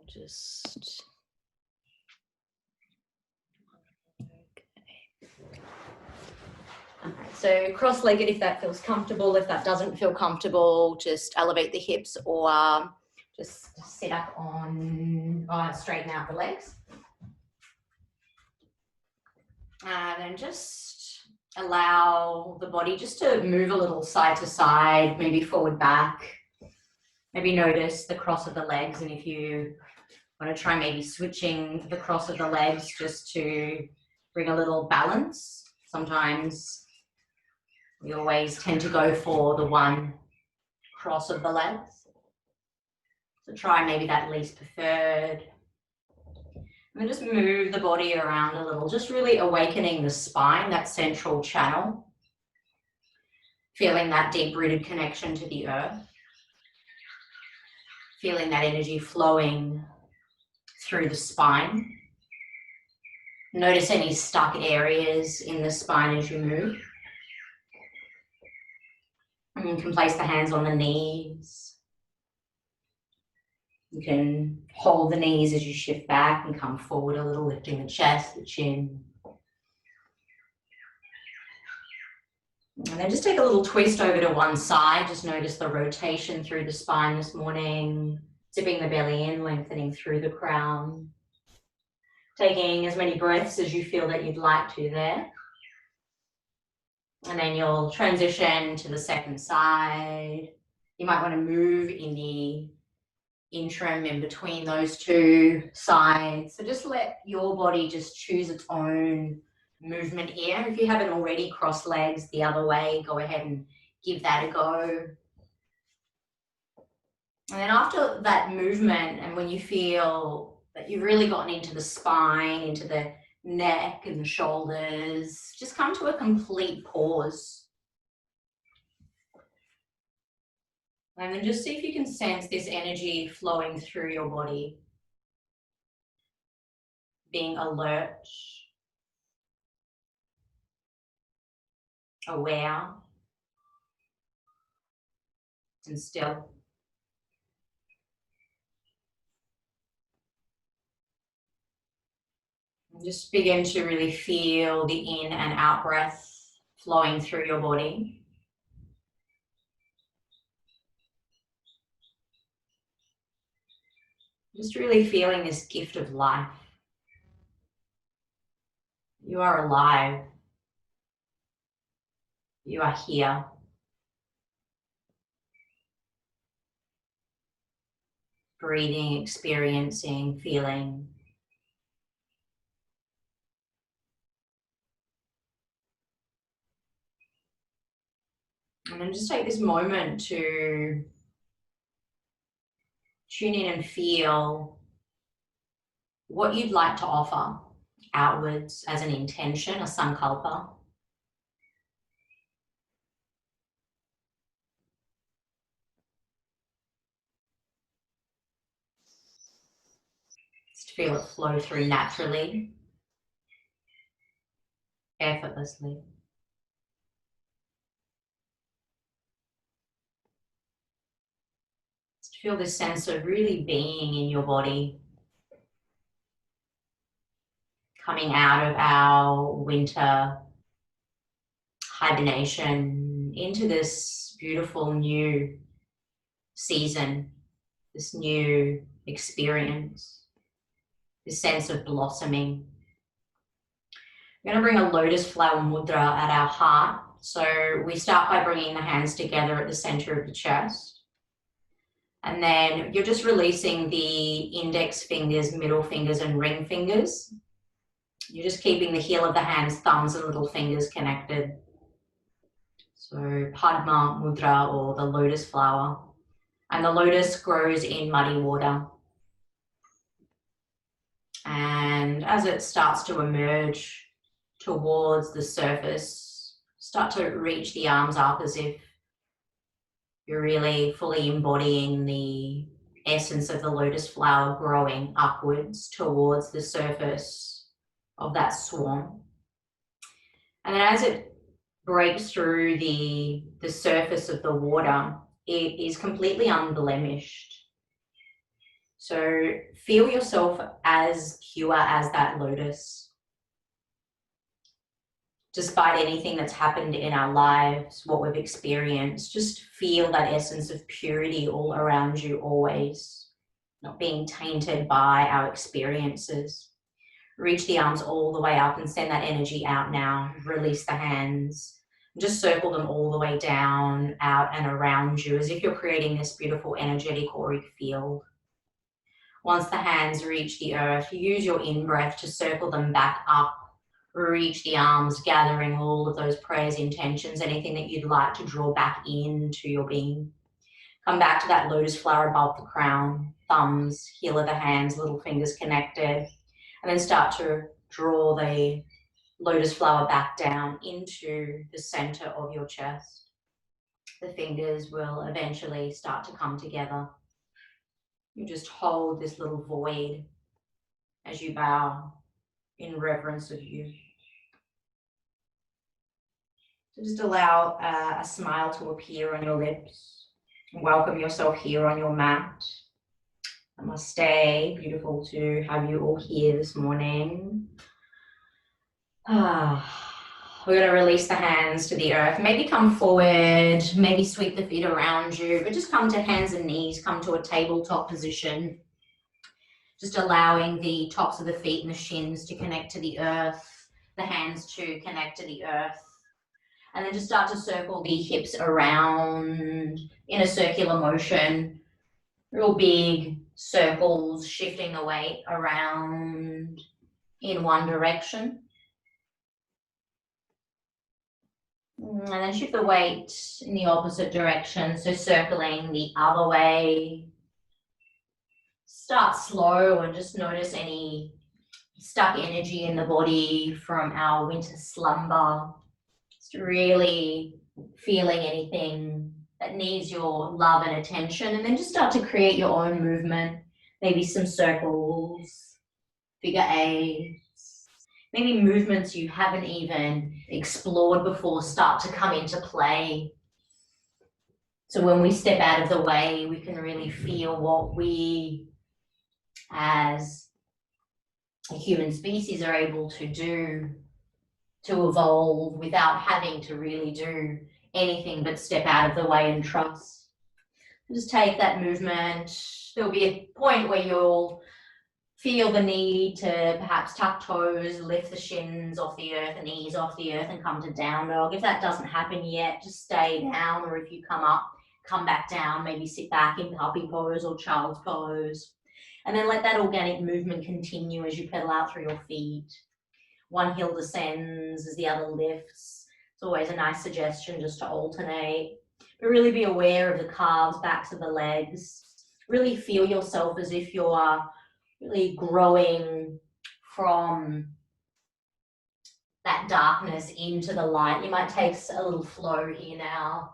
Just so cross-legged if that feels comfortable. If that doesn't feel comfortable, just elevate the hips or just sit up on, straighten out the legs. And then just allow the body just to move a little side to side, maybe forward back. Maybe notice the cross of the legs, and if you want to try maybe switching the cross of the legs just to bring a little balance. Sometimes we always tend to go for the one cross of the legs. So try maybe that least preferred. And then just move the body around a little, just really awakening the spine, that central channel. Feeling that deep-rooted connection to the earth. Feeling that energy flowing through the spine. Notice any stuck areas in the spine as you move. And you can place the hands on the knees. You can hold the knees as you shift back and come forward a little, lifting the chest, the chin. And then just take a little twist over to one side. Just notice the rotation through the spine this morning. Zipping the belly in, lengthening through the crown. Taking as many breaths as you feel that you'd like to there. And then you'll transition to the second side. You might want to move in the interim in between those two sides. So just let your body just choose its own movement here. If you haven't already crossed legs the other way, go ahead and give that a go. And then after that movement, and when you feel that you've really gotten into the spine, into the neck and the shoulders, just come to a complete pause. And then just see if you can sense this energy flowing through your body. Being alert, aware, and still. And just begin to really feel the in and out breath flowing through your body. Just really feeling this gift of life. You are alive. You are here. Breathing, experiencing, feeling. And then just take this moment to tune in and feel what you'd like to offer outwards as an intention, a sankalpa. Just feel it flow through naturally, effortlessly. Just feel this sense of really being in your body. Coming out of our winter hibernation into this beautiful new season, this new experience, this sense of blossoming. We're going to bring a lotus flower mudra at our heart. So we start by bringing the hands together at the center of the chest. And then you're just releasing the index fingers, middle fingers, and ring fingers. You're just keeping the heel of the hands, thumbs, and little fingers connected. So Padma Mudra, or the lotus flower. And the lotus grows in muddy water. And as it starts to emerge towards the surface, start to reach the arms up as if you're really fully embodying the essence of the lotus flower growing upwards towards the surface of that swarm. And then as it breaks through the surface of the water, it is completely unblemished. So feel yourself as pure as that lotus. Despite anything that's happened in our lives, what we've experienced, just feel that essence of purity all around you always, not being tainted by our experiences. Reach the arms all the way up and send that energy out now. Release the hands. Just circle them all the way down, out and around you, as if you're creating this beautiful energetic auric field. Once the hands reach the earth, use your in-breath to circle them back up. Reach the arms, gathering all of those prayers, intentions, anything that you'd like to draw back into your being. Come back to that lotus flower above the crown, thumbs, heel of the hands, little fingers connected. And then start to draw the lotus flower back down into the center of your chest. The fingers will eventually start to come together. You just hold this little void as you bow in reverence of you. So just allow a smile to appear on your lips. Welcome yourself here on your mat. Namaste. Beautiful to have you all here this morning. We're going to release the hands to the earth. Maybe come forward, maybe sweep the feet around you, but just come to hands and knees, come to a tabletop position. Just allowing the tops of the feet and the shins to connect to the earth, the hands to connect to the earth. And then just start to circle the hips around in a circular motion. Real big circles, shifting the weight around in one direction. And then shift the weight in the opposite direction, so circling the other way. Start slow and just notice any stuck energy in the body from our winter slumber. Just really feeling anything that needs your love and attention, and then just start to create your own movement. Maybe some circles, figure eights. Maybe movements you haven't even explored before start to come into play. So when we step out of the way, we can really feel what we as a human species are able to do to evolve without having to really do anything but step out of the way and trust. Just take that movement. There'll be a point where you'll feel the need to perhaps tuck toes, lift the shins off the earth and knees off the earth and come to down dog. If that doesn't happen yet, just stay down, or if you come up, come back down, maybe sit back in puppy pose or child's pose. And then let that organic movement continue as you pedal out through your feet. One heel descends as the other lifts. It's always a nice suggestion just to alternate. But really be aware of the calves, backs of the legs. Really feel yourself as if you are really growing from that darkness into the light. You might take a little flow here now.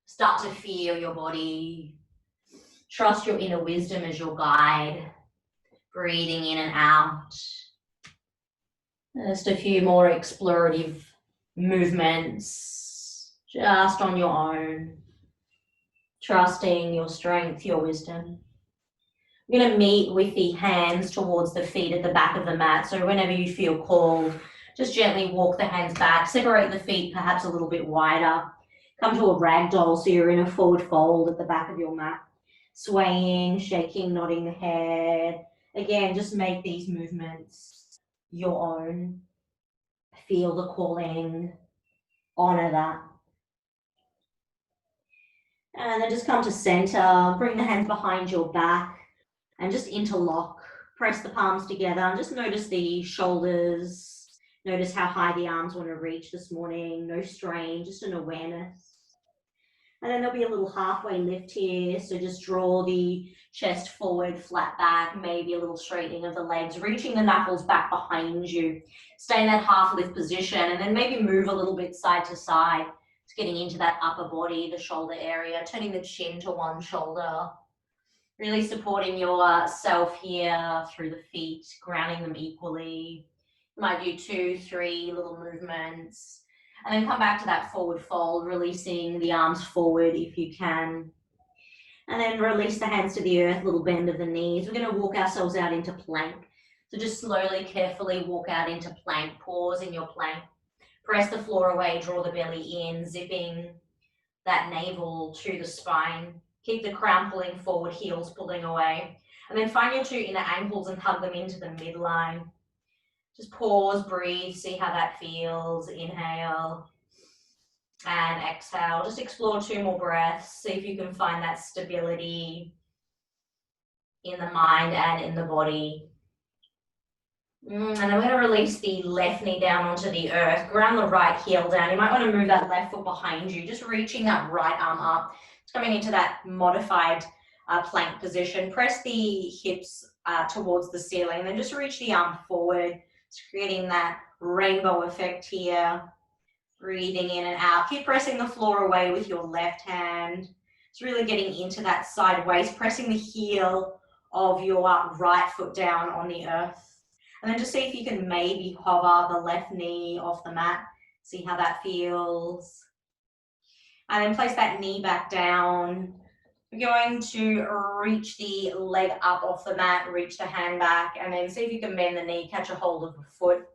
Start to feel your body. Trust your inner wisdom as your guide. Breathing in and out. Just a few more explorative movements, just on your own. Trusting your strength, your wisdom. We're going to meet with the hands towards the feet at the back of the mat. So whenever you feel called, just gently walk the hands back, separate the feet perhaps a little bit wider. Come to a ragdoll, so you're in a forward fold at the back of your mat. Swaying, shaking, nodding the head. Again, just make these movements your own. Feel the calling, honor that. And then just come to center, bring the hands behind your back and just interlock. Press the palms together and just notice the shoulders. Notice how high the arms want to reach this morning. No strain, just an awareness. And then there'll be a little halfway lift here. So just draw the chest forward, flat back, maybe a little straightening of the legs, reaching the knuckles back behind you. Stay in that half lift position and then maybe move a little bit side to side. It's getting into that upper body, the shoulder area, turning the chin to one shoulder. Really supporting yourself here through the feet, grounding them equally. You might do 2, 3 little movements. And then come back to that forward fold, releasing the arms forward if you can. And then release the hands to the earth, little bend of the knees. We're going to walk ourselves out into plank. So just slowly, carefully walk out into plank. Pause in your plank. Press the floor away, draw the belly in, zipping that navel to the spine. Keep the crown pulling forward, heels pulling away. And then find your two inner ankles and hug them into the midline. Just pause, breathe, see how that feels. Inhale and exhale. Just explore 2 more breaths. See if you can find that stability in the mind and in the body. And then we're going to release the left knee down onto the earth. Ground the right heel down. You might want to move that left foot behind you, just reaching that right arm up. It's coming into that modified plank position. Press the hips towards the ceiling, and then just reach the arm forward. It's creating that rainbow effect here. Breathing in and out. Keep pressing the floor away with your left hand. It's really getting into that sideways, pressing the heel of your right foot down on the earth. And then just see if you can maybe hover the left knee off the mat. See how that feels. And then place that knee back down. We're going to reach the leg up off the mat, reach the hand back, and then see if you can bend the knee, catch a hold of the foot.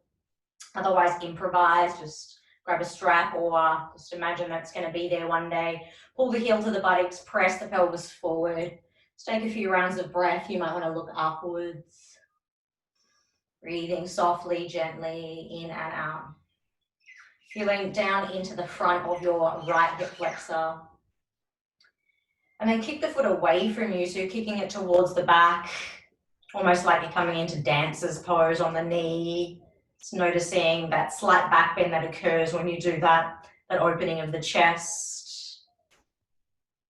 Otherwise, improvise. Just grab a strap or just imagine that's going to be there one day. Pull the heel to the buttocks, press the pelvis forward. Just take a few rounds of breath. You might want to look upwards. Breathing softly, gently, in and out. Feeling down into the front of your right hip flexor. And then kick the foot away from you, so you're kicking it towards the back, almost like you're coming into dancer's pose on the knee. Just noticing that slight back bend that occurs when you do that opening of the chest.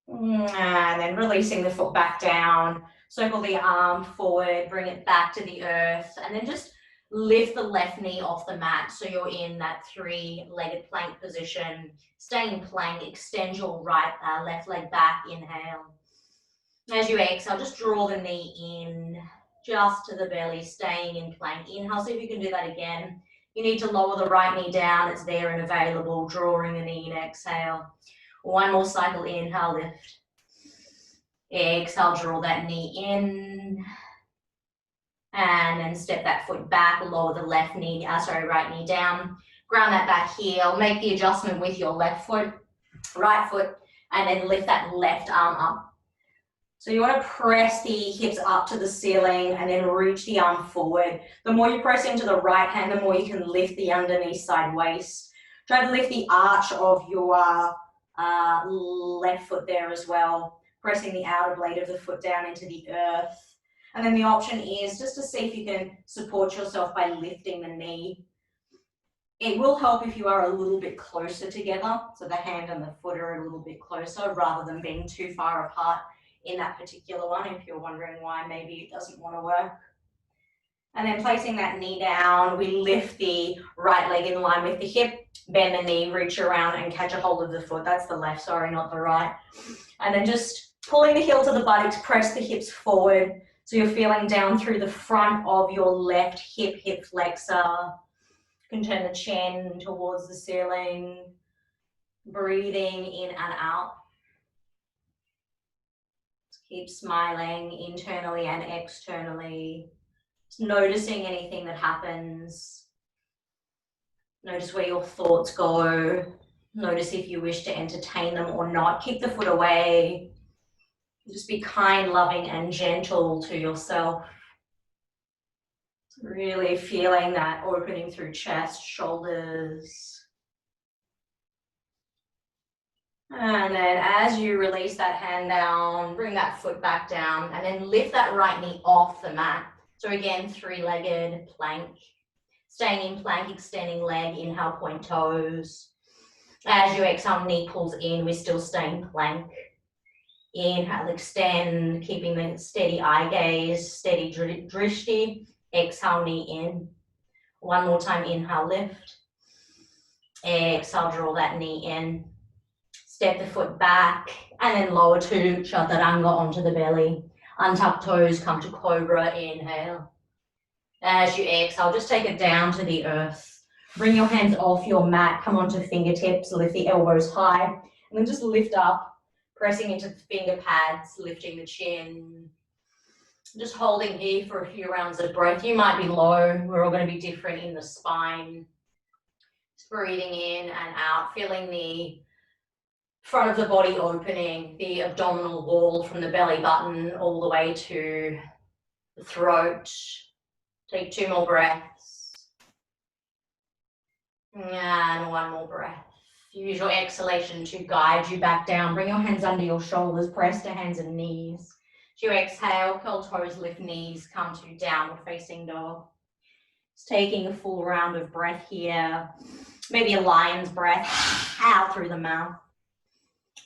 And then releasing the foot back down. Circle the arm forward, bring it back to the earth, and then just lift the left knee off the mat so you're in that 3-legged plank position. Stay in plank, extend your left leg back, inhale. As you exhale, just draw the knee in, just to the belly, staying in plank. Inhale, see if you can do that again. You need to lower the right knee down, it's there and available, drawing the knee in, exhale. 1 more cycle, inhale, lift. Exhale, draw that knee in. And then step that foot back, lower the right knee down. Ground that back heel, make the adjustment with your left foot, right foot, and then lift that left arm up. So you want to press the hips up to the ceiling and then reach the arm forward. The more you press into the right hand, the more you can lift the underneath side waist. Try to lift the arch of your left foot there as well, pressing the outer blade of the foot down into the earth. And then the option is just to see if you can support yourself by lifting the knee. It will help if you are a little bit closer together, so the hand and the foot are a little bit closer rather than being too far apart in that particular one, if you're wondering why maybe it doesn't want to work. And then placing that knee down, we lift the right leg in line with the hip, bend the knee, reach around and catch a hold of the foot. That's the left, sorry, not the right. And then just pulling the heel to the buttocks, press the hips forward. So you're feeling down through the front of your left hip flexor. You can turn the chin towards the ceiling, breathing in and out. Keep smiling internally and externally. Just noticing anything that happens. Notice where your thoughts go. Notice if you wish to entertain them or not. Keep the foot away. Just be kind, loving, and gentle to yourself. Really feeling that opening through chest, shoulders. And then as you release that hand down, bring that foot back down, and then lift that right knee off the mat. So again, 3-legged plank. Staying in plank, extending leg, inhale, point toes. As you exhale, knee pulls in, we still stay in plank. Inhale, extend, keeping the steady eye gaze, steady drishti. Exhale, knee in. 1 more time, inhale, lift. Exhale, draw that knee in. Step the foot back and then lower to chaturanga onto the belly. Untuck toes, come to cobra, inhale. As you exhale, just take it down to the earth. Bring your hands off your mat, come onto fingertips, lift the elbows high, and then just lift up. Pressing into the finger pads, lifting the chin. Just holding here for a few rounds of breath. You might be low. We're all going to be different in the spine. Just breathing in and out, feeling the front of the body opening, the abdominal wall from the belly button all the way to the throat. Take 2 more breaths. And 1 more breath. Use your exhalation to guide you back down. Bring your hands under your shoulders, press to hands and knees. As you exhale, curl toes, lift knees, come to downward facing dog. Just taking a full round of breath here. Maybe a lion's breath out through the mouth.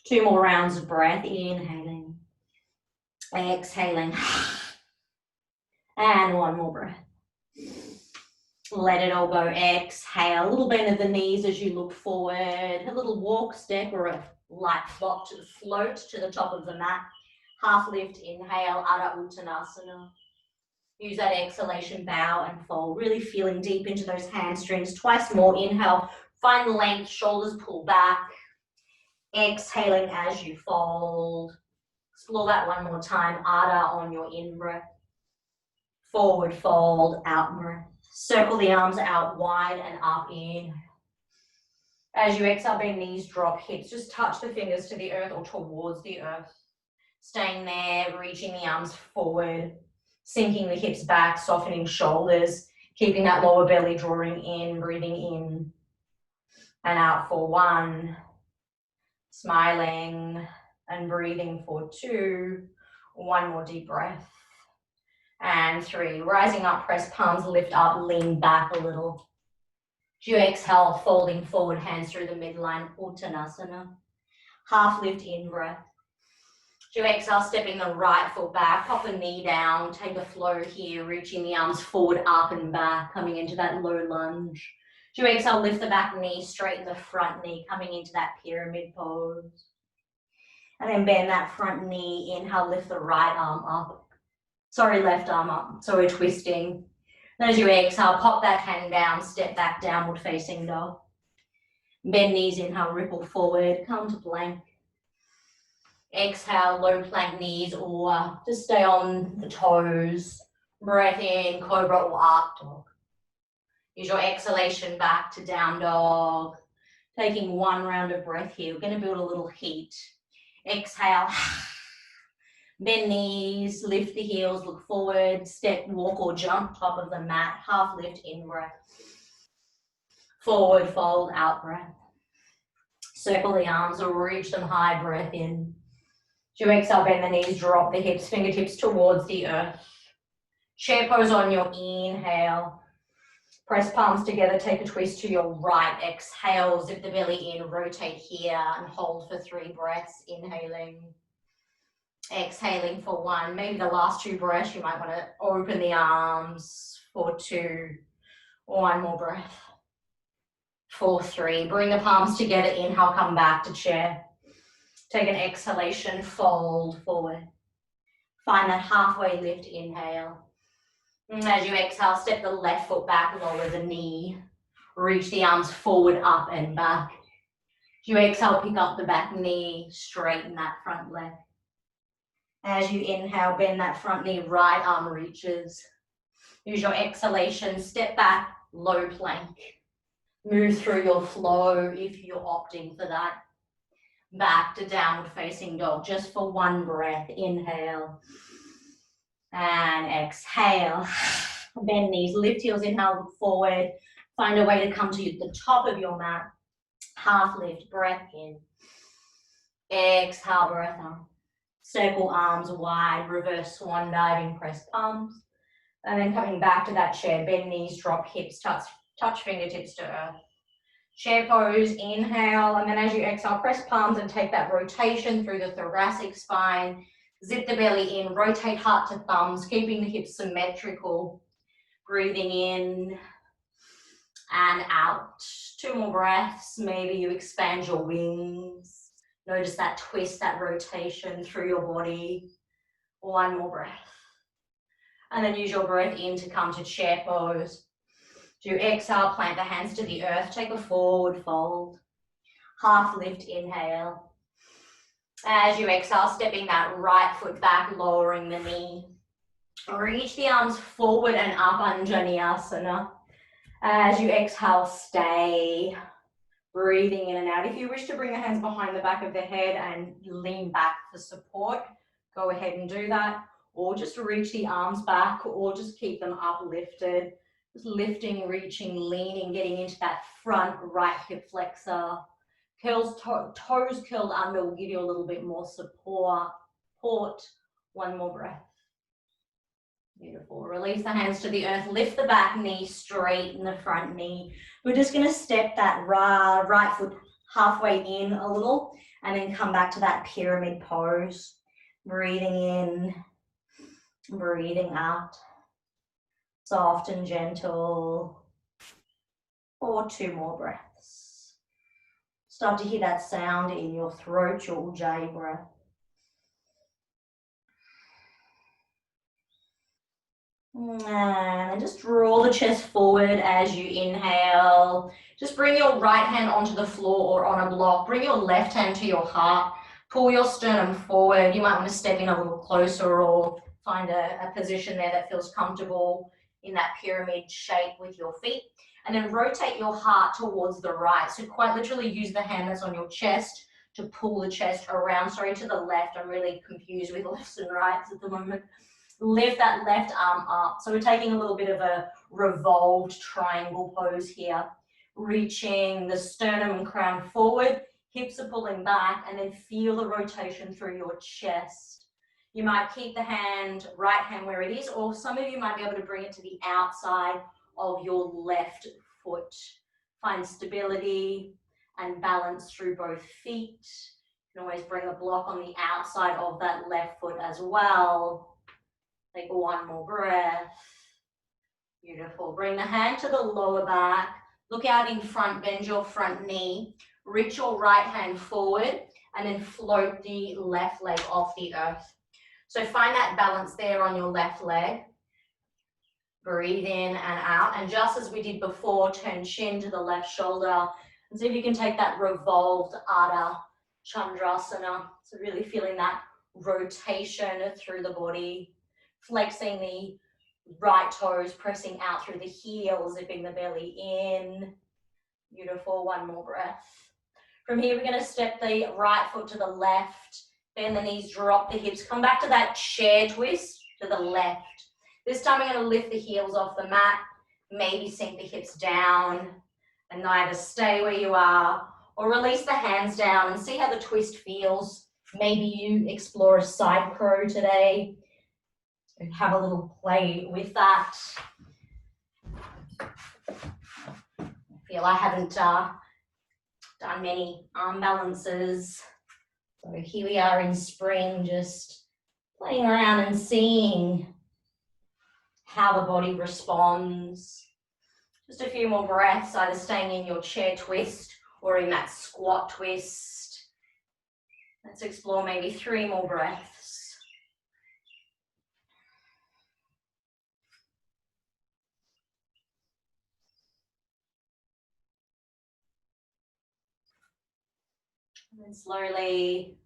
2 more rounds of breath, inhaling, exhaling, and 1 more breath. Let it all go. Exhale. A little bend of the knees as you look forward. A little walk, step, or a light float to the top of the mat. Half lift, inhale, Adho Uttanasana. Use that exhalation, bow and fold. Really feeling deep into those hamstrings. Twice more. Inhale, find the length, shoulders pull back. Exhaling as you fold. Explore that 1 more time. Adho on your in-breath. Forward fold, out breath. Circle the arms out wide and up in. As you exhale, bend knees, drop hips. Just touch the fingers to the earth or towards the earth. Staying there, reaching the arms forward, sinking the hips back, softening shoulders, keeping that lower belly drawing in, breathing in and out for 1. Smiling and breathing for 2. 1 more deep breath. And 3, rising up, press palms, lift up, lean back a little. As you exhale, folding forward, hands through the midline, Uttanasana. Half lift in breath. As you exhale, stepping the right foot back, pop the knee down, take a flow here, reaching the arms forward, up and back, coming into that low lunge. As you exhale, lift the back knee, straighten the front knee, coming into that pyramid pose. And then bend that front knee, inhale, lift the right arm up. Left arm up, so we're twisting. And as you exhale, pop that hand down, step back, downward facing dog. Bend knees, inhale, ripple forward, come to plank. Exhale, low plank knees, or just stay on the toes. Breath in, cobra or up dog. Use your exhalation back to down dog. Taking 1 round of breath here. We're going to build a little heat. Exhale. Bend knees, lift the heels, look forward, step, walk or jump, top of the mat, half lift, in breath. Forward fold, out breath. Circle the arms or reach them high, breath in. As you exhale, bend the knees, drop the hips, fingertips towards the earth. Chair pose on your inhale. Press palms together, take a twist to your right. Exhale, zip the belly in, rotate here and hold for 3 breaths, inhaling. Exhaling for 1, maybe the last 2 breaths, you might want to open the arms for 2, 1 more breath, for 3. Bring the palms together, inhale, come back to chair. Take an exhalation, fold forward. Find that halfway lift, inhale. And as you exhale, step the left foot back, lower the knee. Reach the arms forward, up and back. As you exhale, pick up the back knee, straighten that front leg. As you inhale, bend that front knee, right arm reaches. Use your exhalation, step back, low plank. Move through your flow if you're opting for that. Back to downward facing dog, just for 1 breath. Inhale and exhale. Bend knees, lift heels, inhale, look forward. Find a way to come to the top of your mat. Half lift, breath in. Exhale, breath out. Circle arms wide, reverse swan diving, press palms. And then coming back to that chair, bend knees, drop hips, touch fingertips to earth. Chair pose, inhale, and then as you exhale, press palms and take that rotation through the thoracic spine. Zip the belly in, rotate heart to thumbs, keeping the hips symmetrical. Breathing in and out. 2 more breaths, maybe you expand your wings. Notice that twist, that rotation through your body. 1 more breath. And then use your breath in to come to chair pose. Do exhale, plant the hands to the earth, take a forward fold. Half lift, inhale. As you exhale, stepping that right foot back, lowering the knee. Reach the arms forward and up, Anjaneyasana. As you exhale, stay. Breathing in and out. If you wish to bring the hands behind the back of the head and lean back for support, go ahead and do that. Or just reach the arms back, or just keep them uplifted. Just lifting, reaching, leaning, getting into that front right hip flexor. Curls, toes curled under will give you a little bit more support. One more breath. Beautiful. Release the hands to the earth. Lift the back knee, straighten the front knee. We're just going to step that right foot halfway in a little and then come back to that pyramid pose. Breathing in, breathing out. Soft and gentle. Or 2 more breaths. Start to hear that sound in your throat, your Ujjayi breath. And just draw the chest forward as you inhale. Just bring your right hand onto the floor or on a block. Bring your left hand to your heart. Pull your sternum forward. You might want to step in a little closer or find a position there that feels comfortable in that pyramid shape with your feet. And then rotate your heart towards the right. So quite literally use the hand that's on your chest to pull the chest around. Sorry, to the left. I'm really confused with lefts and rights at the moment. Lift that left arm up. So we're taking a little bit of a revolved triangle pose here. Reaching the sternum and crown forward, hips are pulling back, and then feel the rotation through your chest. You might keep the right hand where it is, or some of you might be able to bring it to the outside of your left foot. Find stability and balance through both feet. You can always bring a block on the outside of that left foot as well. Take 1 more breath. Beautiful. Bring the hand to the lower back. Look out in front, bend your front knee. Reach your right hand forward and then float the left leg off the earth. So find that balance there on your left leg. Breathe in and out. And just as we did before, turn chin to the left shoulder. And see if you can take that revolved Ardha Chandrasana. So really feeling that rotation through the body. Flexing the right toes, pressing out through the heel, zipping the belly in. Beautiful. 1 more breath. From here, we're going to step the right foot to the left. Bend the knees, drop the hips. Come back to that chair twist to the left. This time, we're going to lift the heels off the mat. Maybe sink the hips down and either stay where you are or release the hands down and see how the twist feels. Maybe you explore a side crow today. Have a little play with that. I feel I haven't done many arm balances. So here we are in spring, just playing around and seeing how the body responds. Just a few more breaths, either staying in your chair twist or in that squat twist. Let's explore maybe 3 more breaths. And then slowly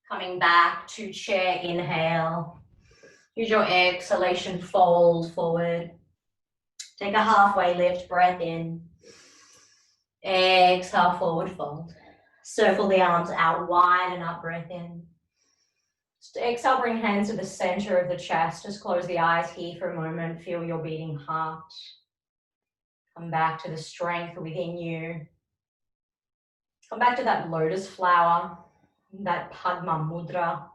coming back to chair, inhale. Use your exhalation, fold forward. Take a halfway lift, breath in. Exhale, forward fold. Circle the arms out wide and up, breath in. Just exhale, bring hands to the center of the chest. Just close the eyes here for a moment. Feel your beating heart. Come back to the strength within you. Come back to that lotus flower, that Padma Mudra.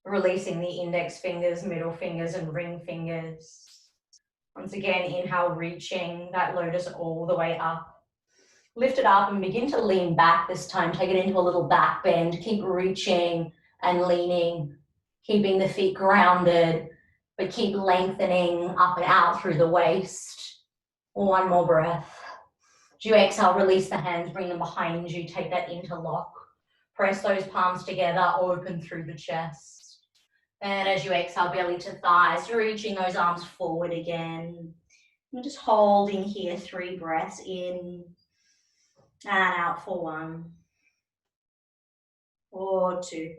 Releasing the index fingers, middle fingers, and ring fingers. Once again, inhale, reaching that lotus all the way up. Lift it up and begin to lean back this time. Take it into a little back bend. Keep reaching and leaning, keeping the feet grounded, but keep lengthening up and out through the waist. 1 more breath. As you exhale, release the hands, bring them behind you. Take that interlock. Press those palms together, open through the chest. And as you exhale, belly to thighs, reaching those arms forward again. And just holding here, 3 breaths in and out for 1. for 2.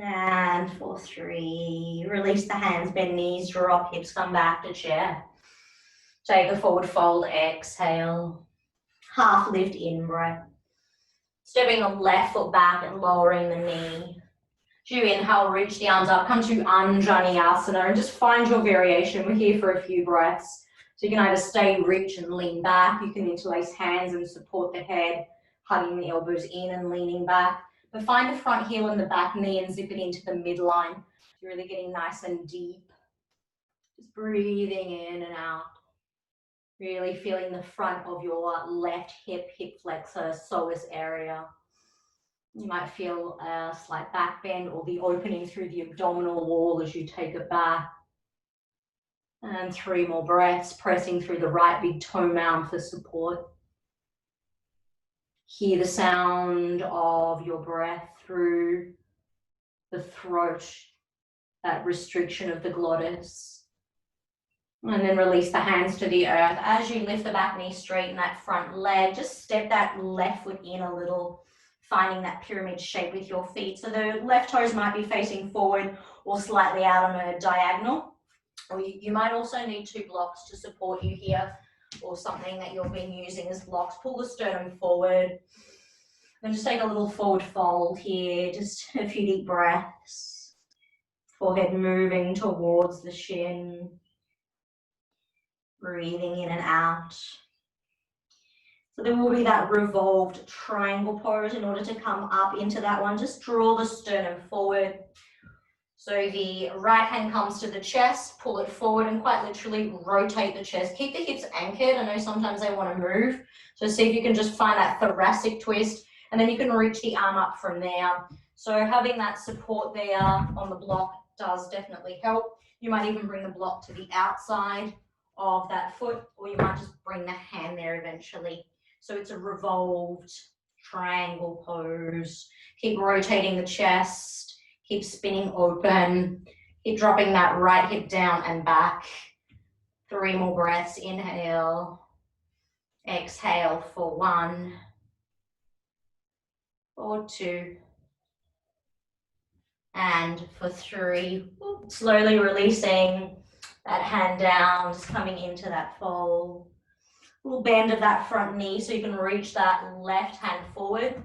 And for 3. Release the hands, bend knees, drop hips, come back to chair. Take a forward fold, exhale. Half lift, in breath. Stepping the left foot back and lowering the knee. As you inhale, reach the arms up, come to Anjaneyasana and just find your variation. We're here for a few breaths. So you can either stay rich and lean back, you can interlace hands and support the head, hugging the elbows in and leaning back. But find the front heel and the back knee and zip it into the midline. You're really getting nice and deep. Just breathing in and out. Really feeling the front of your left hip flexor, psoas area. You might feel a slight back bend or the opening through the abdominal wall as you take it back. And 3 more breaths, pressing through the right big toe mound for support. Hear the sound of your breath through the throat, that restriction of the glottis. And then release the hands to the earth. As you lift the back knee, straighten that front leg. Just step that left foot in a little, finding that pyramid shape with your feet. So the left toes might be facing forward or slightly out on a diagonal. Or you might also need 2 blocks to support you here, or something that you've been using as blocks. Pull the sternum forward. And just take a little forward fold here. Just a few deep breaths. Forehead moving towards the shin. Breathing in and out. So there will be that revolved triangle pose. In order to come up into that one, just draw the sternum forward. So the right hand comes to the chest, pull it forward and quite literally rotate the chest. Keep the hips anchored. I know sometimes they want to move. So see if you can just find that thoracic twist, and then you can reach the arm up from there. So having that support there on the block does definitely help. You might even bring the block to the outside of that foot, or you might just bring the hand there eventually. So it's a revolved triangle pose. Keep rotating the chest, keep spinning open, keep dropping that right hip down and back. 3 more breaths, inhale, exhale for 1, for 2, and for 3. Slowly releasing that hand down, just coming into that fold. Little bend of that front knee so you can reach that left hand forward.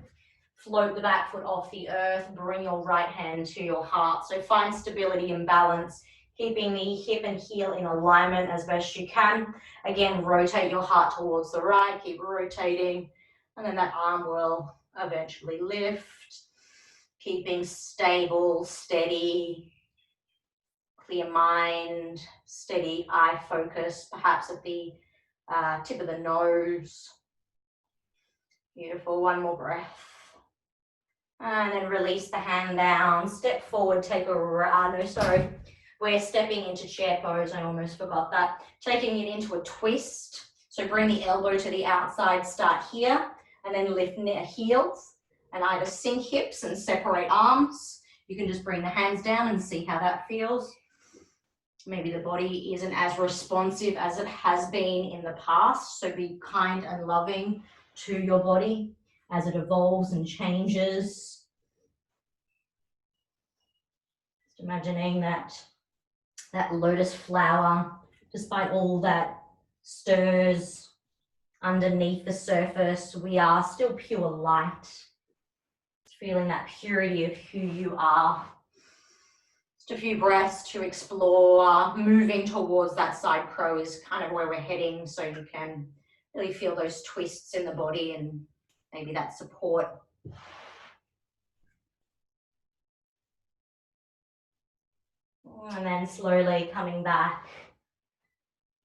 Float the back foot off the earth, bring your right hand to your heart. So find stability and balance, keeping the hip and heel in alignment as best you can. Again, rotate your heart towards the right, keep rotating, and then that arm will eventually lift. Keeping stable, steady, clear mind, steady eye focus, perhaps at the tip of the nose. Beautiful, 1 more breath. And then release the hand down, step forward, take a, we're stepping into chair pose, I almost forgot that. Taking it into a twist, so bring the elbow to the outside, start here, and then lift heels, and either sink hips and separate arms. You can just bring the hands down and see how that feels. Maybe the body isn't as responsive as it has been in the past, so be kind and loving to your body as it evolves and changes. Just imagining that lotus flower, despite all that stirs underneath the surface, we are still pure light. Just feeling that purity of who you are. Just a few breaths to explore. Moving towards that side crow is kind of where we're heading, so you can really feel those twists in the body and maybe that support. And then slowly coming back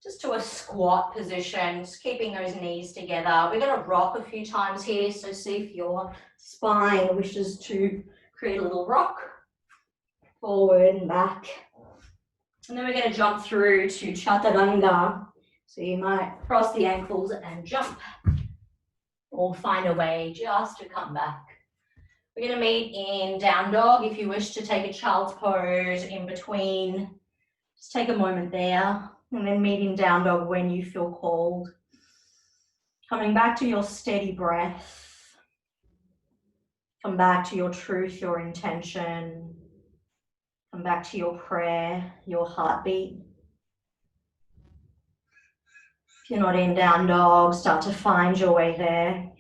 just to a squat position, just keeping those knees together. We're going to rock a few times here, so see if your spine wishes to create a little rock. Forward and back. And then we're going to jump through to Chaturanga. So you might cross the ankles and jump, or find a way just to come back. We're going to meet in down dog. If you wish to take a child's pose in between, just take a moment there, and then meet in down dog when you feel called. Coming back to your steady breath. Come back to your truth, your intention. Come back to your prayer, your heartbeat. If you're not in down dog, start to find your way there.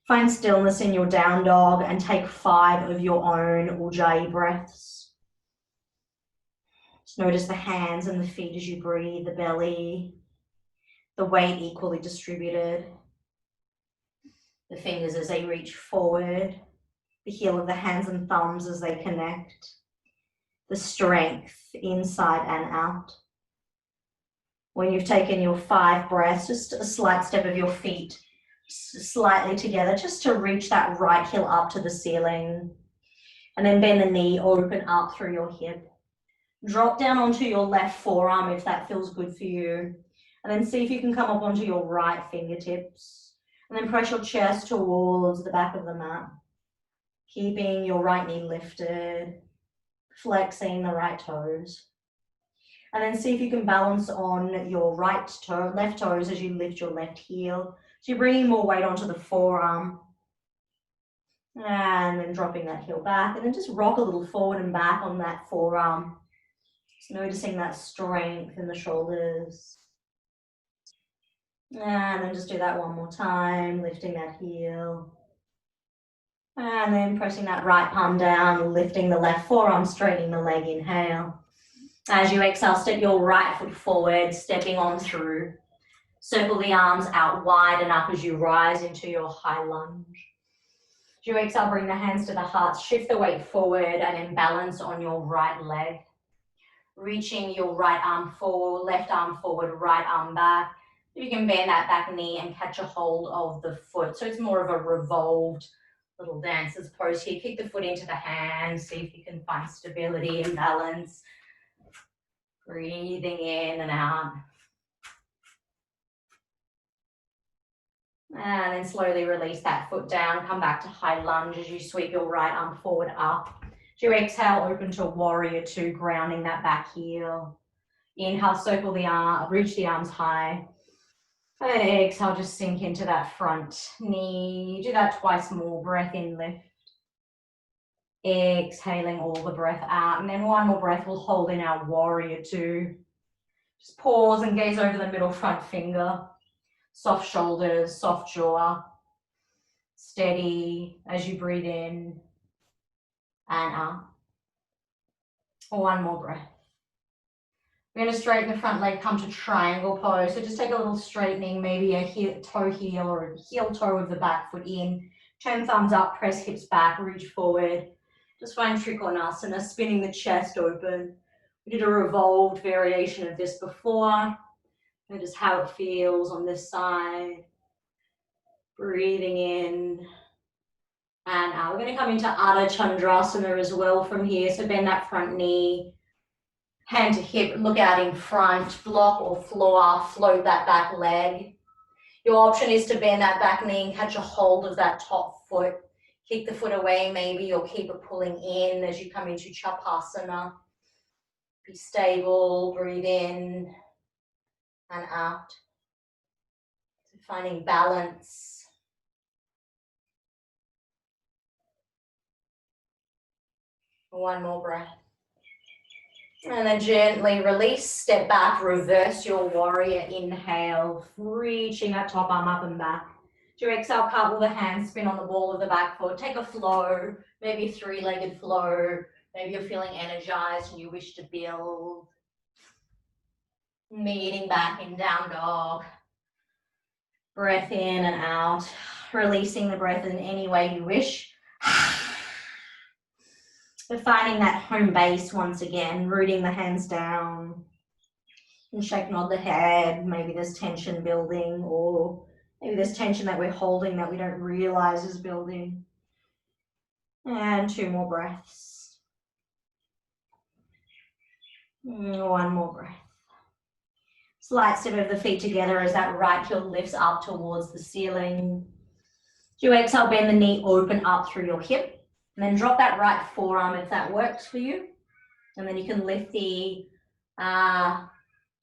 Find stillness in your down dog and take 5 of your own Ujjayi breaths. Just notice the hands and the feet as you breathe, the belly, the weight equally distributed. The fingers as they reach forward, the heel of the hands and thumbs as they connect, the strength inside and out. When you've taken your 5 breaths, just a slight step of your feet slightly together, just to reach that right heel up to the ceiling. And then bend the knee, open up through your hip. Drop down onto your left forearm if that feels good for you. And then see if you can come up onto your right fingertips. And then press your chest towards the back of the mat. Keeping your right knee lifted, flexing the right toes. And then see if you can balance on your left toes as you lift your left heel. So you're bringing more weight onto the forearm. And then dropping that heel back. And then just rock a little forward and back on that forearm. Just noticing that strength in the shoulders. And then just do that one more time, lifting that heel. And then pressing that right palm down, lifting the left forearm, straightening the leg, inhale. As you exhale, step your right foot forward, stepping on through. Circle the arms out wide and up as you rise into your high lunge. As you exhale, bring the hands to the heart, shift the weight forward and imbalance on your right leg. Reaching your right arm forward, left arm forward, right arm back. You can bend that back knee and catch a hold of the foot. So it's more of a revolved little dancer's pose here. Kick the foot into the hands, see if you can find stability and balance. Breathing in and out. And then slowly release that foot down. Come back to high lunge as you sweep your right arm forward up. As you exhale, open to warrior 2, grounding that back heel. Inhale, circle the arm, reach the arms high. And exhale, just sink into that front knee. Do that twice more. Breath in, lift. Exhaling all the breath out. And then one more breath, we'll hold in our warrior 2. Just pause and gaze over the middle front finger. Soft shoulders, soft jaw. Steady as you breathe in and out. One more breath. We're going to straighten the front leg, come to triangle pose. So just take a little straightening, maybe a toe heel or a heel toe of the back foot in. Turn thumbs up, press hips back, reach forward. Just find Trikonasana, spinning the chest open. We did a revolved variation of this before. Notice how it feels on this side. Breathing in and out. We're going to come into Ardha Chandrasana as well from here. So bend that front knee. Hand to hip, look out in front, block or floor, float that back leg. Your option is to bend that back knee and catch a hold of that top foot. Kick the foot away maybe, or keep it pulling in as you come into Chapasana. Be stable, breathe in and out. So finding balance. One more breath. And then gently release, step back, reverse your warrior. Inhale, reaching that top arm up and back. As you exhale, cartwheel the hands, spin on the ball of the back foot. Take a flow, maybe a 3-legged flow. Maybe you're feeling energized and you wish to build. Meeting back in down dog. Breath in and out. Releasing the breath in any way you wish. We're finding that home base once again, rooting the hands down. And shake, nod the head. Maybe there's tension building, or maybe there's tension that we're holding that we don't realize is building. And 2 more breaths. One more breath. Slight step of the feet together as that right heel lifts up towards the ceiling. As you exhale, bend the knee, open up through your hip. And then drop that right forearm if that works for you. And then you can lift the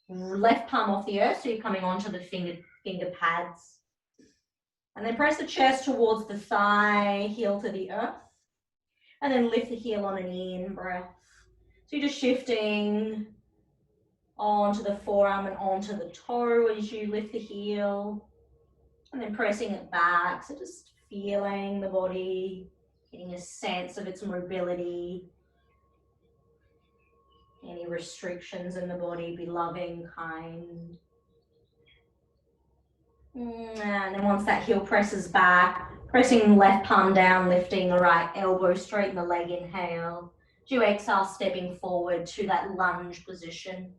left palm off the earth, so you're coming onto the finger pads. And then press the chest towards the thigh, heel to the earth. And then lift the heel on an in-breath. So you're just shifting onto the forearm and onto the toe as you lift the heel. And then pressing it back. So just feeling the body, getting a sense of its mobility. Any restrictions in the body, be loving, kind. And then once that heel presses back, pressing left palm down, lifting the right elbow, straighten the leg, inhale. As you exhale, stepping forward to that lunge position.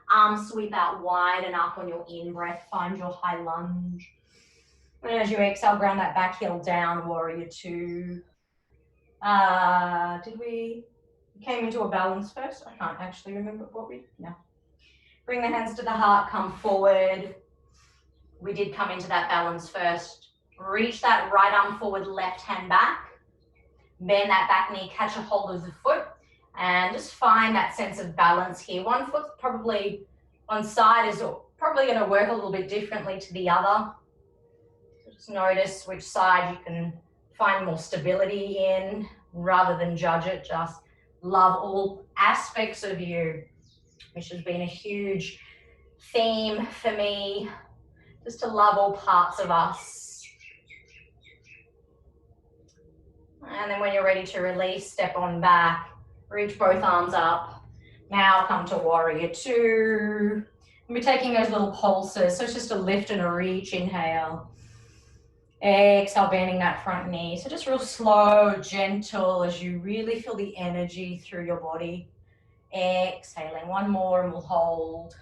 Arms sweep out wide and up on your in-breath, find your high lunge. And as you exhale, ground that back heel down, warrior two. We came into a balance first? I can't actually remember what no. Bring the hands to the heart, come forward. We did come into that balance first. Reach that right arm forward, left hand back. Bend that back knee, catch a hold of the foot, and just find that sense of balance here. One foot's probably, one side is probably going to work a little bit differently to the other. So just notice which side you can find more stability in rather than judge it. Just love all aspects of you, which has been a huge theme for me. Just to love all parts of us. And then when you're ready to release, step on back, reach both arms up. Now come to warrior two. And we're taking those little pulses. So it's just a lift and a reach, inhale. Exhale, bending that front knee. So just real slow, gentle as you really feel the energy through your body. Exhaling, one more and we'll hold.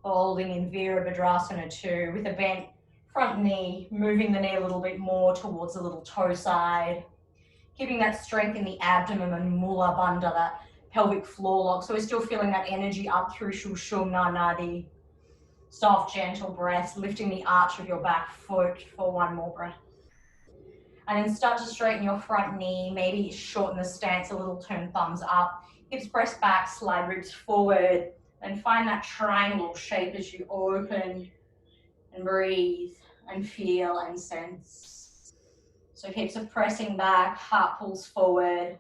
Holding in Virabhadrasana 2 with a bent front knee, moving the knee a little bit more towards the little toe side. Keeping that strength in the abdomen and Mula Bandha, that pelvic floor lock. So we're still feeling that energy up through Sushumna Nadi. Soft, gentle breaths, lifting the arch of your back foot for one more breath. And then start to straighten your front knee, maybe shorten the stance a little, turn thumbs up. Hips press back, slide ribs forward. And find that triangle shape as you open and breathe and feel and sense. So hips are pressing back, heart pulls forward.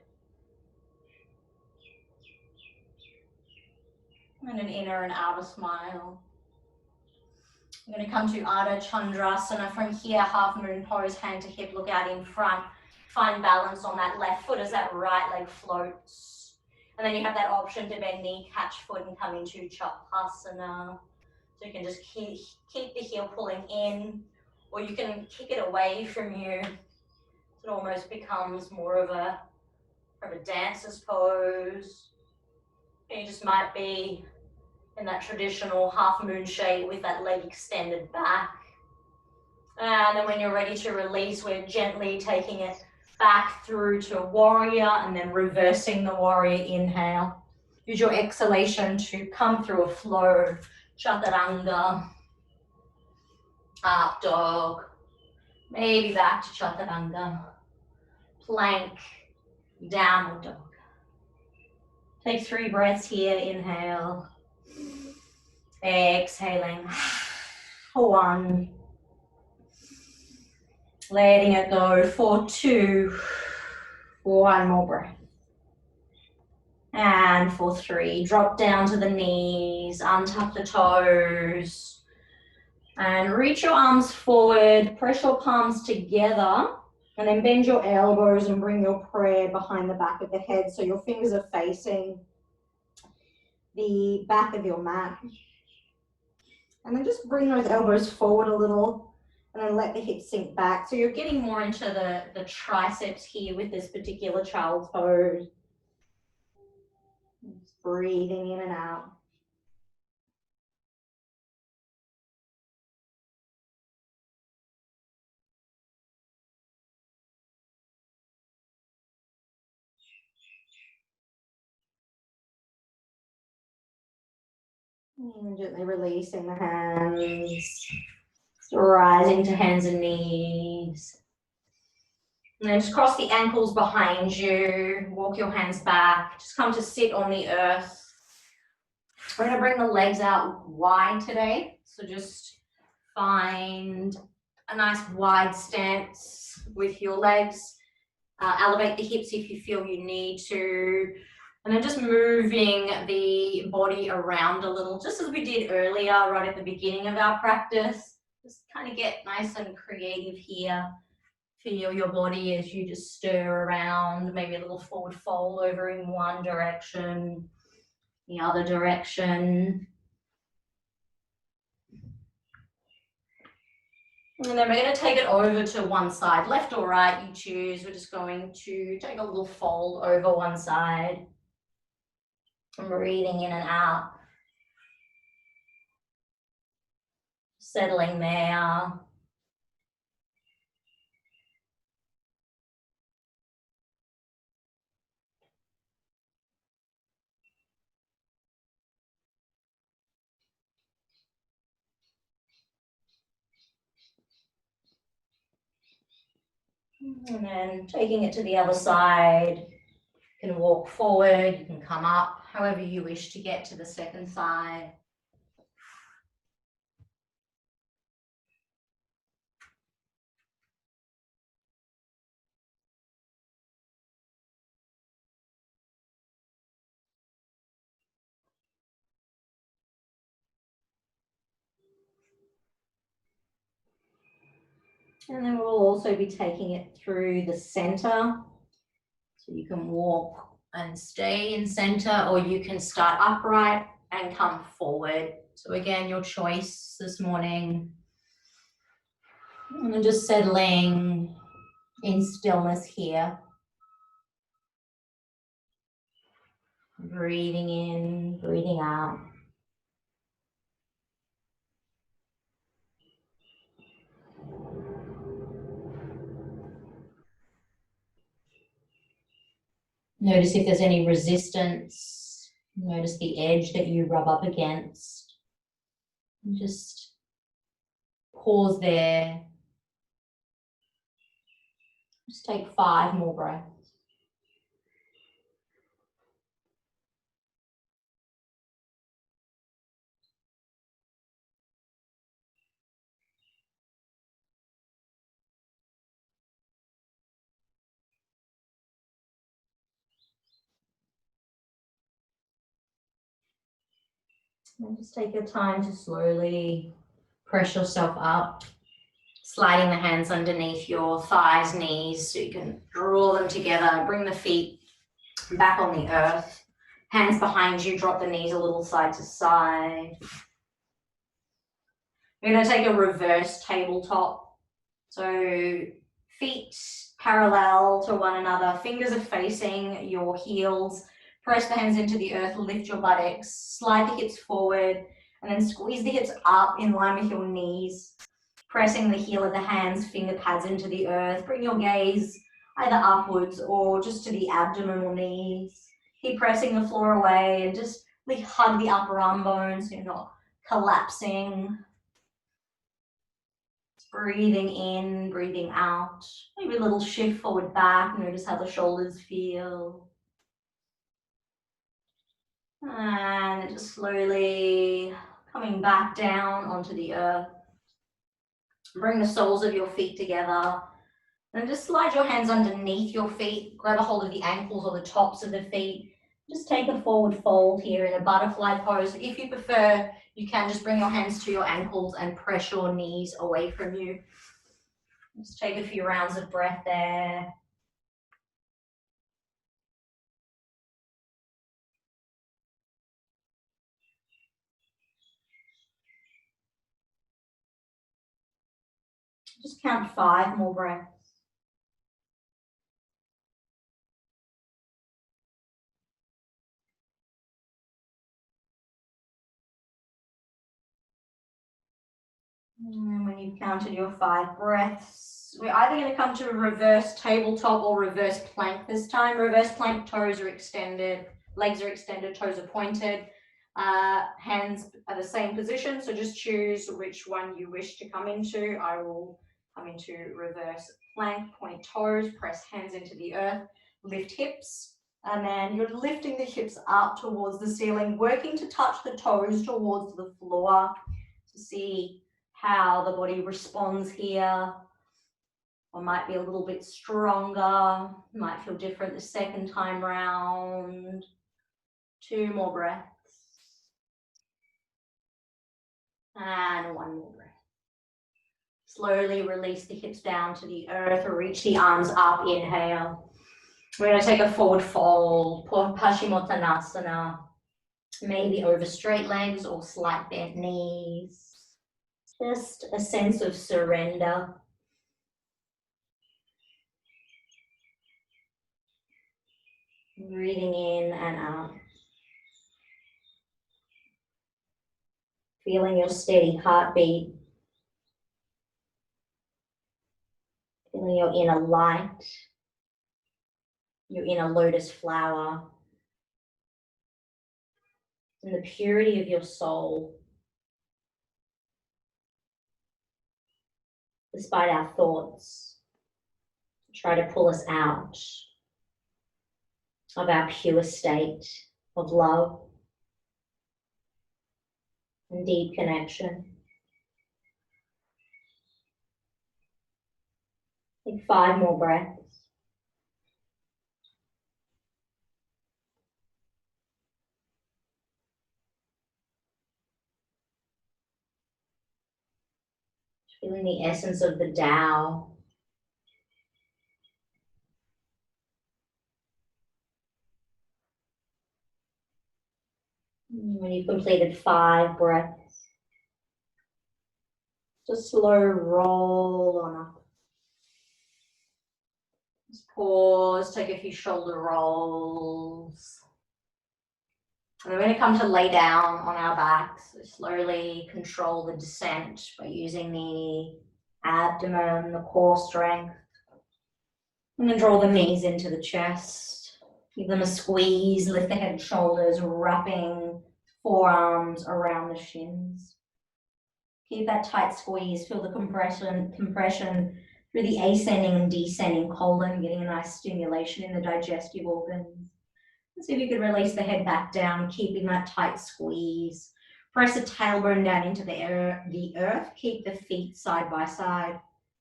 And an inner and outer smile. I'm going to come to Ardha Chandrasana. From here, half moon pose, hand to hip, look out in front. Find balance on that left foot as that right leg floats. And then you have that option to bend knee, catch foot, and come into Chapasana. So you can just keep the heel pulling in, or you can kick it away from you. So it almost becomes more of a dancer's pose. And you just might be in that traditional half moon shape with that leg extended back. And then when you're ready to release, we're gently taking it back through to warrior and then reversing the warrior inhale. Use your exhalation to come through a flow. Chaturanga, up dog, maybe back to chaturanga, plank, downward dog. Take 3 breaths here, inhale, exhaling, 1. Letting it go for 2, 1 more breath. And for 3, drop down to the knees, untuck the toes. And reach your arms forward, press your palms together, and then bend your elbows and bring your prayer behind the back of the head so your fingers are facing the back of your mat. And then just bring those elbows forward a little. And then let the hips sink back. So you're getting more into the triceps here with this particular child's pose. Just breathing in and out. And gently releasing the hands. Rising to hands and knees. And then just cross the ankles behind you. Walk your hands back. Just come to sit on the earth. We're going to bring the legs out wide today. So just find a nice wide stance with your legs. Elevate the hips if you feel you need to. And then just moving the body around a little, just as we did earlier, right at the beginning of our practice. Just kind of get nice and creative here. Feel your body as you just stir around, maybe a little forward fold over in one direction, the other direction. And then we're going to take it over to one side, left or right, you choose. We're just going to take a little fold over one side. And breathing in and out. Settling there. And then taking it to the other side. You can walk forward, you can come up, however you wish to get to the second side. And then we'll also be taking it through the center. So you can walk and stay in center, or you can start upright and come forward. So again, your choice this morning. And then just settling in stillness here. Breathing in, breathing out. Notice if there's any resistance. Notice the edge that you rub up against. And just pause there. Just take 5 more breaths. And just take your time to slowly press yourself up, sliding the hands underneath your thighs, knees, so you can draw them together, bring the feet back on the earth. Hands behind you, drop the knees a little side to side. We're going to take a reverse tabletop. So feet parallel to one another, fingers are facing your heels. Press the hands into the earth, lift your buttocks, slide the hips forward, and then squeeze the hips up in line with your knees. Pressing the heel of the hands, finger pads into the earth. Bring your gaze either upwards or just to the abdomen or knees. Keep pressing the floor away and just really hug the upper arm bones so you're not collapsing. Breathing in, breathing out. Maybe a little shift forward back. Notice how the shoulders feel. And then just slowly coming back down onto the earth. Bring the soles of your feet together. And just slide your hands underneath your feet. Grab a hold of the ankles or the tops of the feet. Just take a forward fold here in a butterfly pose. If you prefer, you can just bring your hands to your ankles and press your knees away from you. Just take a few rounds of breath there. Just count 5 more breaths. And when you've counted your 5 breaths, we're either going to come to a reverse tabletop or reverse plank this time. Reverse plank, toes are extended, legs are extended, toes are pointed. Hands are the same position, so just choose which one you wish to come into. I will come into reverse plank, point toes, press hands into the earth, lift hips, and then you're lifting the hips up towards the ceiling, working to touch the toes towards the floor to see how the body responds here. Or might be a little bit stronger, might feel different the second time round. 2 more breaths. And 1 more breath. Slowly release the hips down to the earth or reach the arms up, inhale. We're going to take a forward fold, Paschimottanasana, maybe over straight legs or slight bent knees. Just a sense of surrender. Breathing in and out. Feeling your steady heartbeat. Feeling your inner light, your inner lotus flower, and the purity of your soul. Despite our thoughts, try to pull us out of our pure state of love and deep connection. Take 5 more breaths. Feeling the essence of the Tao. When you've completed 5 breaths, just slow roll on up. Just pause, take a few shoulder rolls. And we're going to come to lay down on our backs. So slowly control the descent by using the abdomen, the core strength. And then draw the knees into the chest. Give them a squeeze, lift the head and shoulders, wrapping forearms around the shins. Keep that tight squeeze, feel the compression through the ascending and descending colon, getting a nice stimulation in the digestive organs. And see if you can release the head back down, keeping that tight squeeze. Press the tailbone down into the earth. Keep the feet side by side.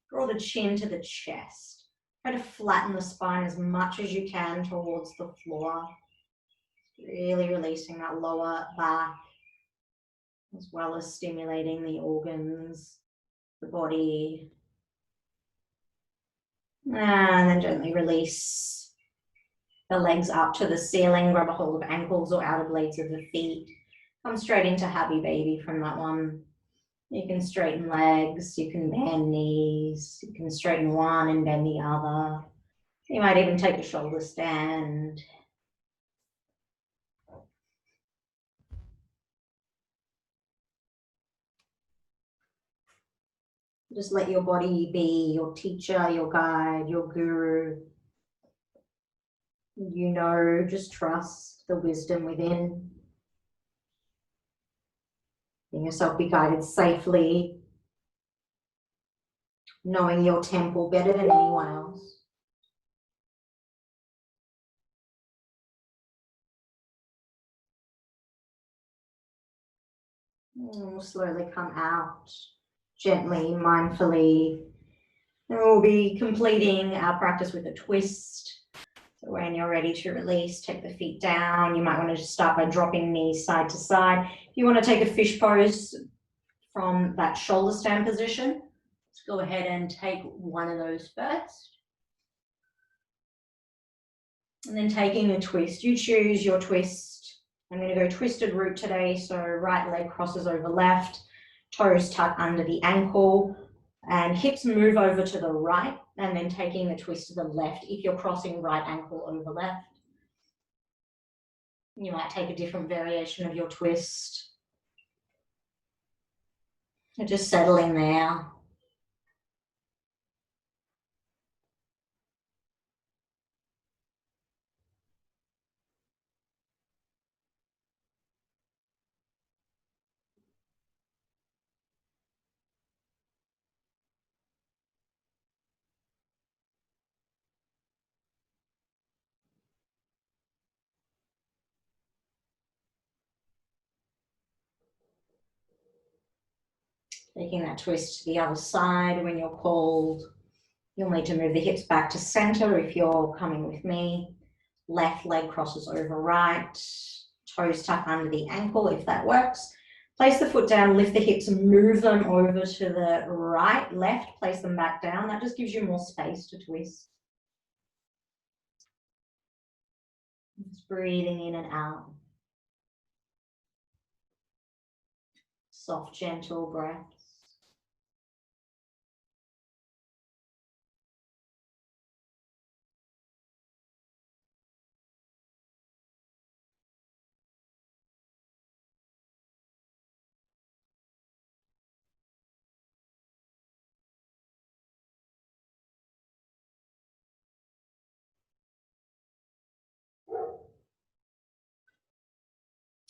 Draw the chin to the chest. Try to flatten the spine as much as you can towards the floor. Really releasing that lower back, as well as stimulating the organs, the body. And then gently release the legs up to the ceiling. Grab a hold of ankles or outer blades of the feet. Come straight into happy baby from that one. You can straighten legs, you can bend knees, you can straighten one and bend the other. You might even take a shoulder stand. Just let your body be your teacher, your guide, your guru. You know, just trust the wisdom within. Letting yourself be guided safely. Knowing your temple better than anyone else. And we'll slowly come out, gently, mindfully. And we'll be completing our practice with a twist. So when you're ready to release, take the feet down. You might want to just start by dropping knees side to side. If you want to take a fish pose from that shoulder stand position, let's go ahead and take one of those first. And then taking a twist, you choose your twist. I'm going to go twisted root today, so right leg crosses over left, toes tuck under the ankle, and hips move over to the right, and then taking the twist to the left if you're crossing right ankle over left. You might take a different variation of your twist. And just settling there. Taking that twist to the other side. When you're called, you'll need to move the hips back to center if you're coming with me. Left leg crosses over right. Toes tuck under the ankle if that works. Place the foot down, lift the hips and move them over to the right, left, place them back down. That just gives you more space to twist. Just breathing in and out. Soft, gentle breaths.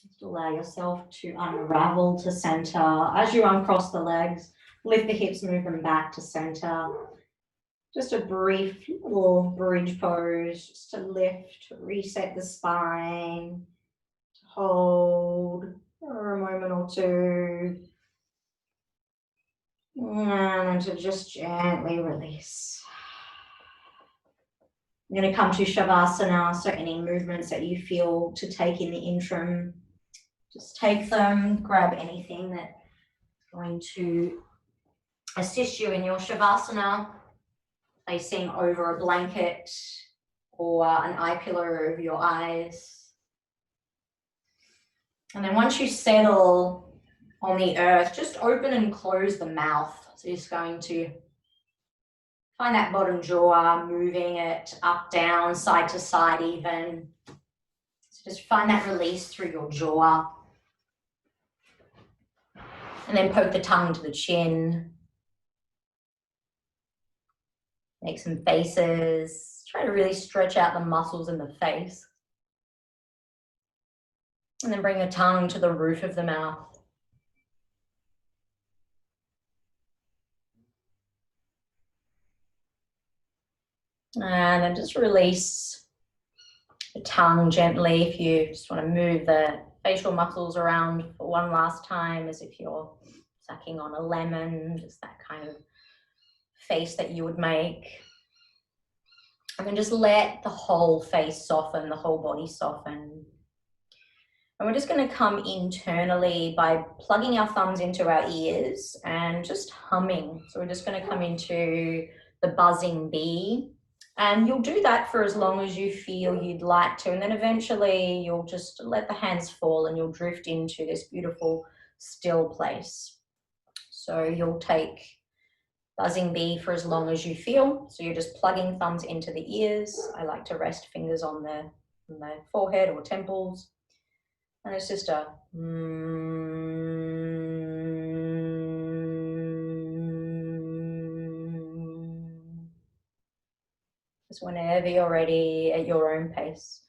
Just allow yourself to unravel to center. As you uncross the legs, lift the hips, move them back to center. Just a brief little bridge pose, just to lift, reset the spine, to hold for a moment or two, and to just gently release. I'm going to come to Shavasana, so any movements that you feel to take in the interim, just take them, grab anything that's going to assist you in your Shavasana, placing over a blanket or an eye pillow over your eyes. And then once you settle on the earth, just open and close the mouth. So you're just going to find that bottom jaw, moving it up, down, side to side even. So just find that release through your jaw. And then poke the tongue to the chin. Make some faces. Try to really stretch out the muscles in the face. And then bring the tongue to the roof of the mouth. And then just release the tongue gently if you just want to move the facial muscles around for one last time, as if you're sucking on a lemon, just that kind of face that you would make. And then just let the whole face soften, the whole body soften. And we're just going to come internally by plugging our thumbs into our ears and just humming. So we're just going to come into the buzzing bee. And you'll do that for as long as you feel you'd like to. And then eventually you'll just let the hands fall and you'll drift into this beautiful still place. So you'll take buzzing bee for as long as you feel. So you're just plugging thumbs into the ears. I like to rest fingers on the forehead or temples. And it's just a just whenever you're ready at your own pace.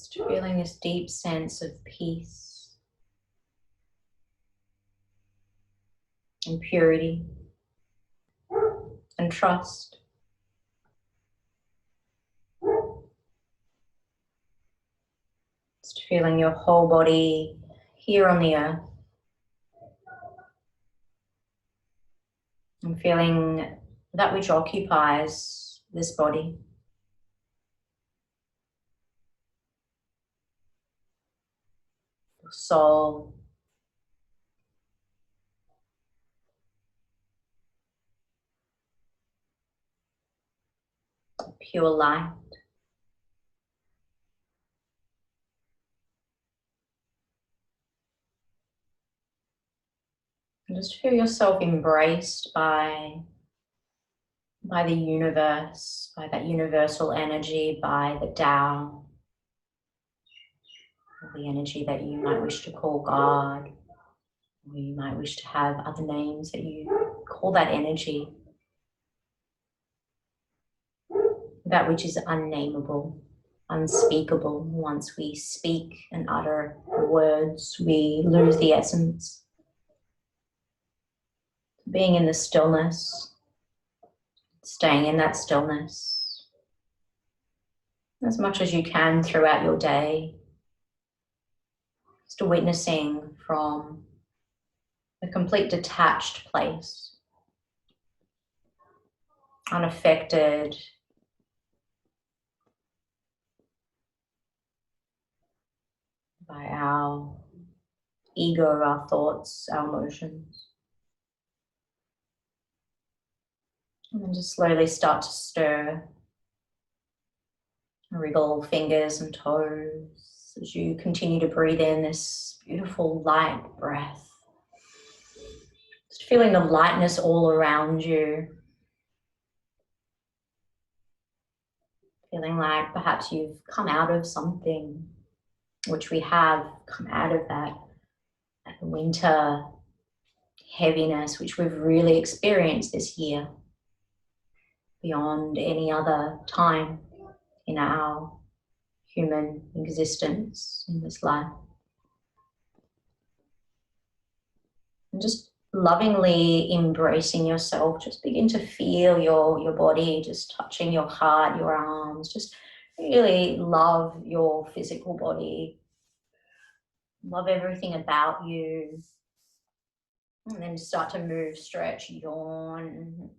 Just feeling this deep sense of peace and purity and trust. Just feeling your whole body here on the earth. And feeling that which occupies this body. Your soul. Pure light. And just feel yourself embraced by the universe, by that universal energy, by the Tao, the energy that you might wish to call God, or you might wish to have other names that you call that energy. That which is unnameable, unspeakable. Once we speak and utter the words, we lose the essence. Being in the stillness, staying in that stillness as much as you can throughout your day. Just witnessing from a complete detached place, unaffected by our ego, our thoughts, our emotions. And then just slowly start to stir, wriggle fingers and toes as you continue to breathe in this beautiful light breath. Just feeling the lightness all around you. Feeling like perhaps you've come out of something, which we have come out of that winter heaviness, which we've really experienced this year beyond any other time in our human existence in this life. And just lovingly embracing yourself, just begin to feel your body, just touching your heart, your arms, just really love your physical body, love everything about you. And then start to move, stretch, yawn,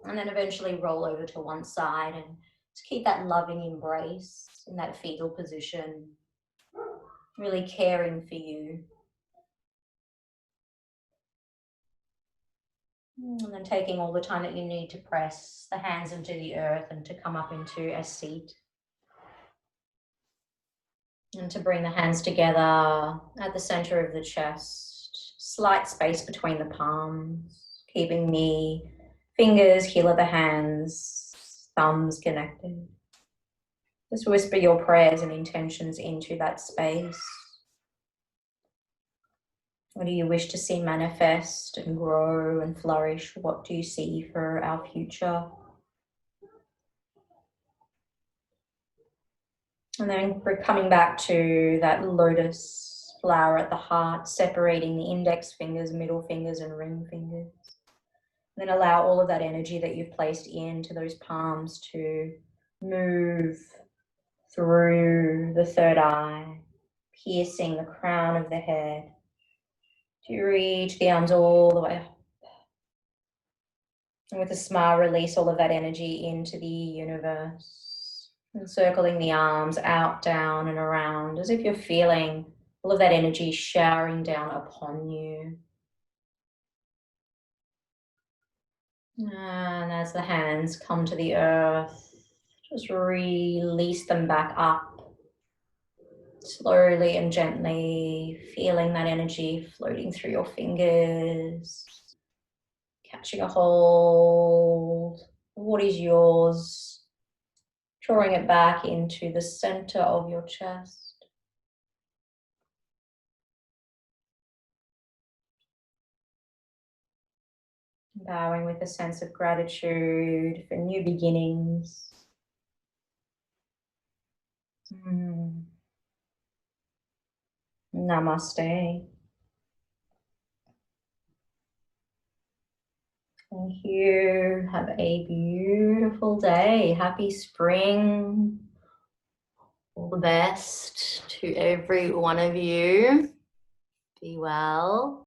and then eventually roll over to one side and just keep that loving embrace in that fetal position, really caring for you. And then taking all the time that you need to press the hands into the earth and to come up into a seat. And to bring the hands together at the center of the chest, slight space between the palms, keeping the fingers, heel of the hands, thumbs connected. Just whisper your prayers and intentions into that space. What do you wish to see manifest and grow and flourish? What do you see for our future? And then we're coming back to that lotus flower at the heart, separating the index fingers, middle fingers, and ring fingers. And then allow all of that energy that you've placed into those palms to move through the third eye, piercing the crown of the head, to reach the arms all the way up. And with a smile, release all of that energy into the universe. And circling the arms out, down, and around, as if you're feeling all of that energy showering down upon you. And as the hands come to the earth, just release them back up. Slowly and gently, feeling that energy floating through your fingers, catching a hold of what is yours, drawing it back into the center of your chest. Bowing with a sense of gratitude for new beginnings. Namaste. Thank you. Have a beautiful day. Happy spring. All the best to every one of you. Be well.